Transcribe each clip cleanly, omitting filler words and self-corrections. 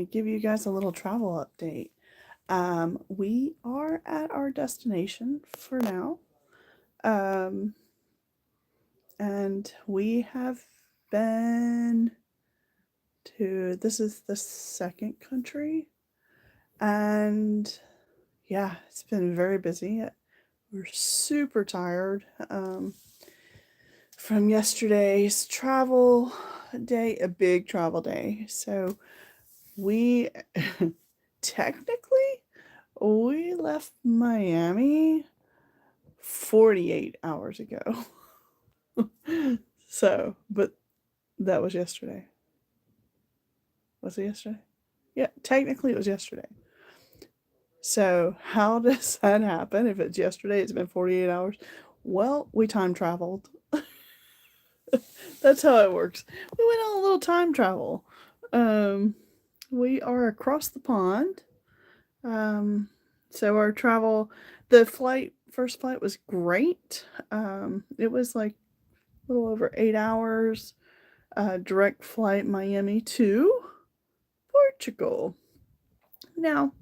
to give you guys a little travel update. We are at our destination for now. Um, and we have been this is the second country. And yeah, it's been very busy. We're super tired from yesterday's travel day, a big travel day. So we technically we left Miami 48 hours ago. So, but that was yesterday. Was it yesterday? Yeah, technically it was yesterday. So, how does that happen? If it's yesterday, it's been 48 hours. Well, we time traveled. That's how it works. We went on a little time travel. Um, we are across the pond. Um, so our travel, first flight was great. It was like a little over 8 hours. Direct flight Miami to Portugal. Now,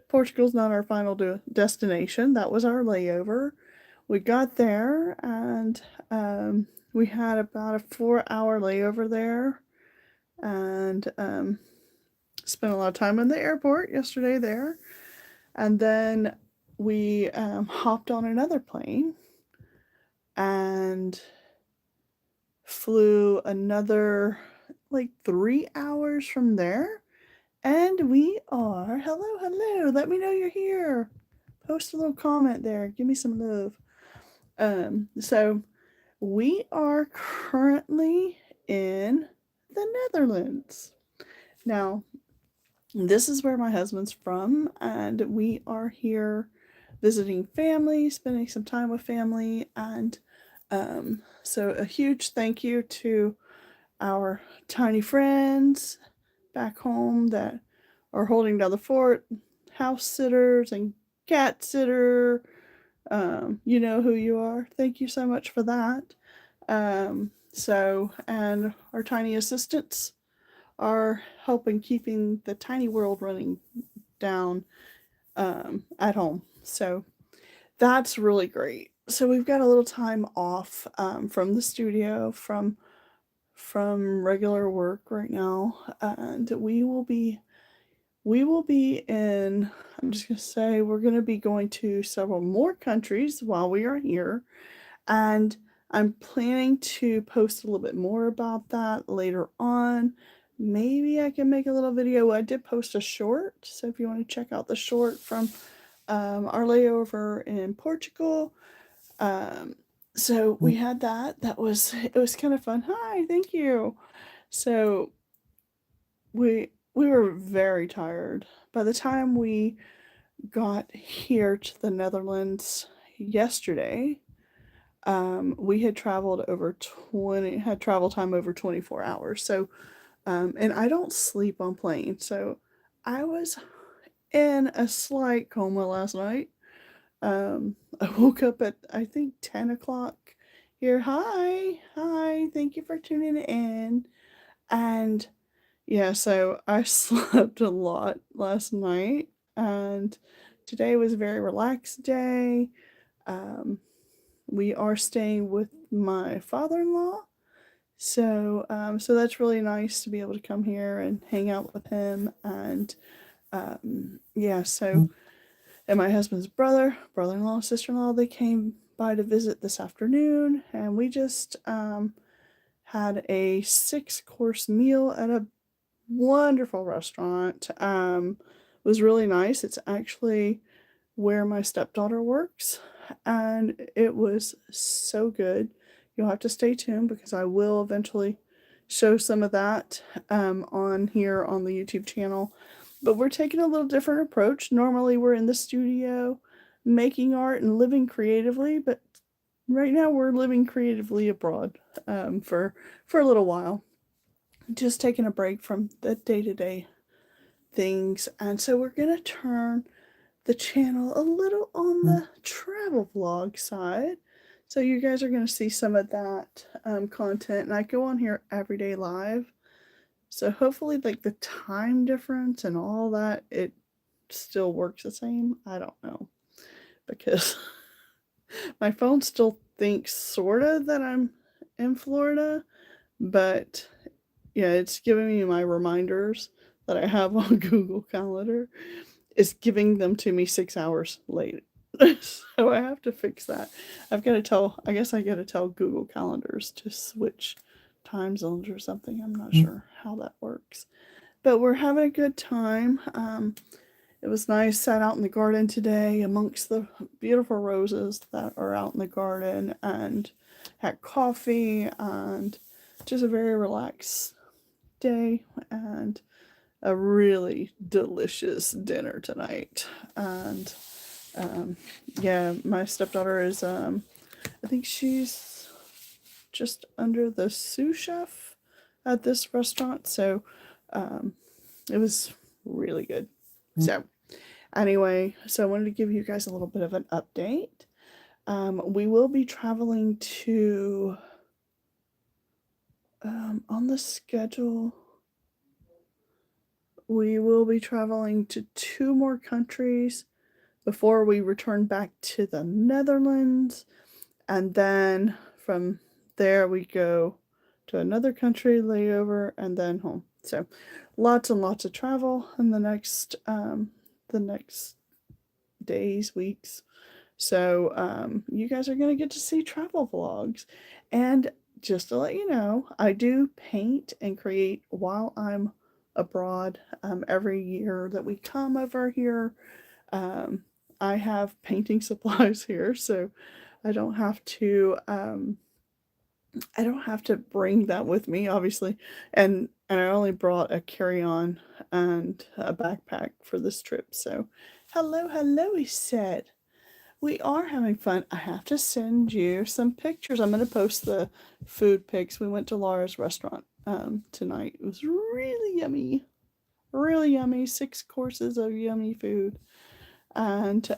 Portugal's not our final destination. That was our layover. We got there and we had about a 4 hour layover there and spent a lot of time in the airport yesterday there. And then we hopped on another plane and flew another like 3 hours from there. And we are, hello, let me know you're here. Post a little comment there. Give me some love. So we are currently in the Netherlands. Now, this is where my husband's from, and we are here visiting family, spending some time with family, and so a huge thank you to our tiny friends back home that are holding down the fort, house sitters and cat sitter. You know who you are. Thank you so much for that. And our tiny assistants are helping keeping the tiny world running down at home. So that's really great. So we've got a little time off from the studio, from regular work right now, and we will be in. I'm just gonna say we're gonna be going to several more countries while we are here, and I'm planning to post a little bit more about that later on. Maybe I can make a little video. I did post a short, so if you want to check out the short from our layover in Portugal. Um, so we had that. It was kind of fun. Hi, thank you. So we were very tired. By the time we got here to the Netherlands yesterday, we had had travel time over 24 hours. So, and I don't sleep on planes. So I was in a slight coma last night. I woke up at, I think, 10 o'clock here. Hi, thank you for tuning in. And yeah, so I slept a lot last night, and today was a very relaxed day. Um, we are staying with my father-in-law, so that's really nice to be able to come here and hang out with him. And yeah, so and my husband's brother-in-law, sister-in-law, they came by to visit this afternoon, and we just had a 6 course meal at a wonderful restaurant. It was really nice. It's actually where my stepdaughter works, and it was so good. You'll have to stay tuned because I will eventually show some of that on here on the YouTube channel. But we're taking a little different approach. Normally, we're in the studio making art and living creatively, but right now we're living creatively abroad for a little while, just taking a break from the day-to-day things. And so we're gonna turn the channel a little on the travel vlog side, so you guys are gonna see some of that content. And I go on here every day live, So hopefully, like the time difference and all that, it still works the same. I don't know because my phone still thinks sorta that I'm in Florida, but yeah, it's giving me my reminders that I have on Google Calendar. It's giving them to me 6 hours late. So I have to fix that. I guess I got to tell Google Calendars to switch time zones or something. I'm not sure how that works. But we're having a good time. It was nice, sat out in the garden today amongst the beautiful roses that are out in the garden and had coffee and just a very relaxed day and a really delicious dinner tonight. And yeah, my stepdaughter is, I think she's just under the sous chef at this restaurant. So um, it was really good. So anyway, so I wanted to give you guys a little bit of an update. We will be traveling to, on the schedule, we will be traveling to 2 more countries before we return back to the Netherlands. And then from there, we go to another country, layover, and then home. So lots and lots of travel in the next days, weeks. So you guys are going to get to see travel vlogs. And just to let you know, I do paint and create while I'm abroad. Every year that we come over here, um, I have painting supplies here, so I don't have to bring that with me, obviously. And I only brought a carry-on and a backpack for this trip. So, hello, hello, he said. We are having fun. I have to send you some pictures. I'm going to post the food pics. We went to Laura's restaurant tonight. It was really yummy. Really yummy. 6 courses of yummy food. And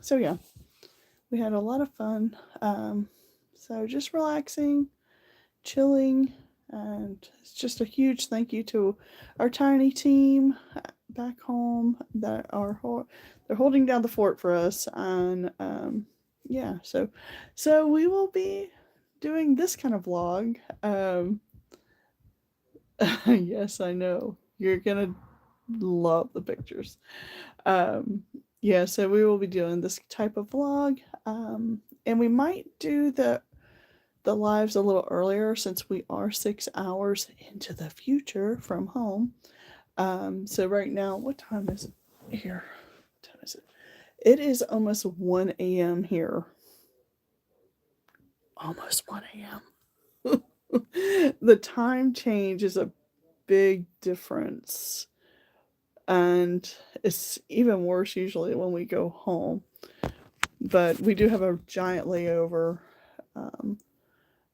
so, yeah, we had a lot of fun. So, just relaxing, chilling. And it's just a huge thank you to our tiny team back home that are they're holding down the fort for us. And yeah, so we will be doing this kind of vlog. Yes, I know you're gonna love the pictures. Um, yeah, so we will be doing this type of vlog, and we might do the lives a little earlier since we are 6 hours into the future from home. So right now, what time is it here? What time is it? It is almost 1 a.m. here. Almost 1 a.m. The time change is a big difference. And it's even worse usually when we go home. But we do have a giant layover um,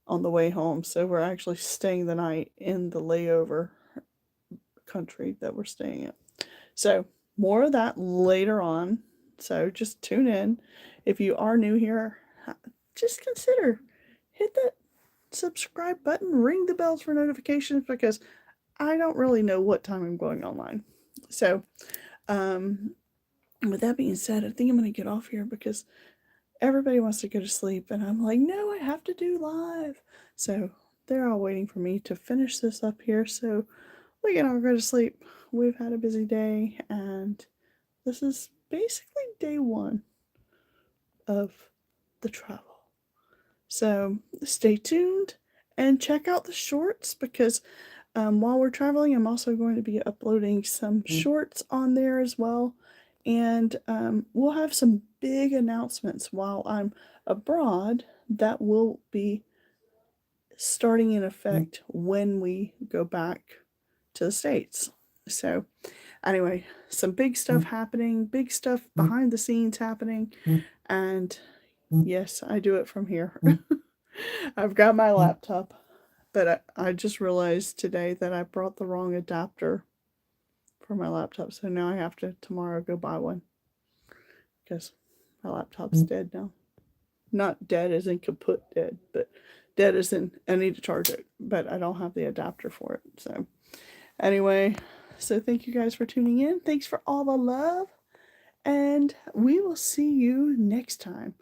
on the way home. So we're actually staying the night in the layover country that we're staying in. So more of that later on. So just tune in. If you are new here, just consider hit that subscribe button, ring the bells for notifications because I don't really know what time I'm going online. So, with that being said, I think I'm going to get off here because everybody wants to go to sleep, and I'm like, no, I have to do live. So they're all waiting for me to finish this up here so we can all go to sleep. We've had a busy day, and this is basically day 1 of the travel. So stay tuned and check out the shorts because while we're traveling, I'm also going to be uploading some shorts on there as well. And we'll have some big announcements while I'm abroad that will be starting in effect when we go back to the States. So, anyway, some big stuff happening, big stuff behind the scenes happening. And yes, I do it from here. I've got my laptop, but I just realized today that I brought the wrong adapter for my laptop. So now I have to tomorrow go buy one because my laptop's dead now. Not dead as in kaput dead, but dead as in I need to charge it, but I don't have the adapter for it. So Anyway, so thank you guys for tuning in. Thanks for all the love. And we will see you next time,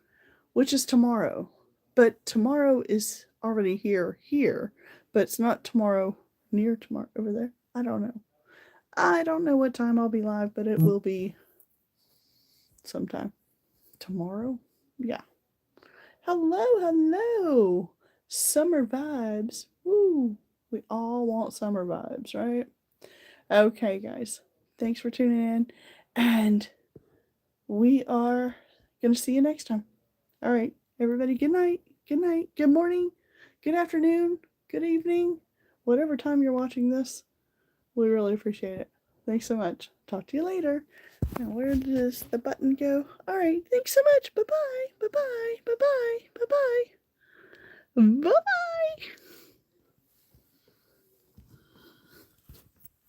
which is tomorrow. But tomorrow is already here. But it's not tomorrow, near tomorrow, over there. I don't know. I don't know what time I'll be live, but it will be sometime. Tomorrow? Yeah. Hello. Summer vibes. Woo. We all want summer vibes, right? Okay, guys. Thanks for tuning in. And we are going to see you next time. All right. Everybody, good night. Good night. Good morning. Good afternoon. Good evening. Whatever time you're watching this, we really appreciate it. Thanks so much. Talk to you later. Now, where does the button go? All right. Thanks so much. Bye-bye. Bye-bye. Bye-bye. Bye-bye. Bye-bye.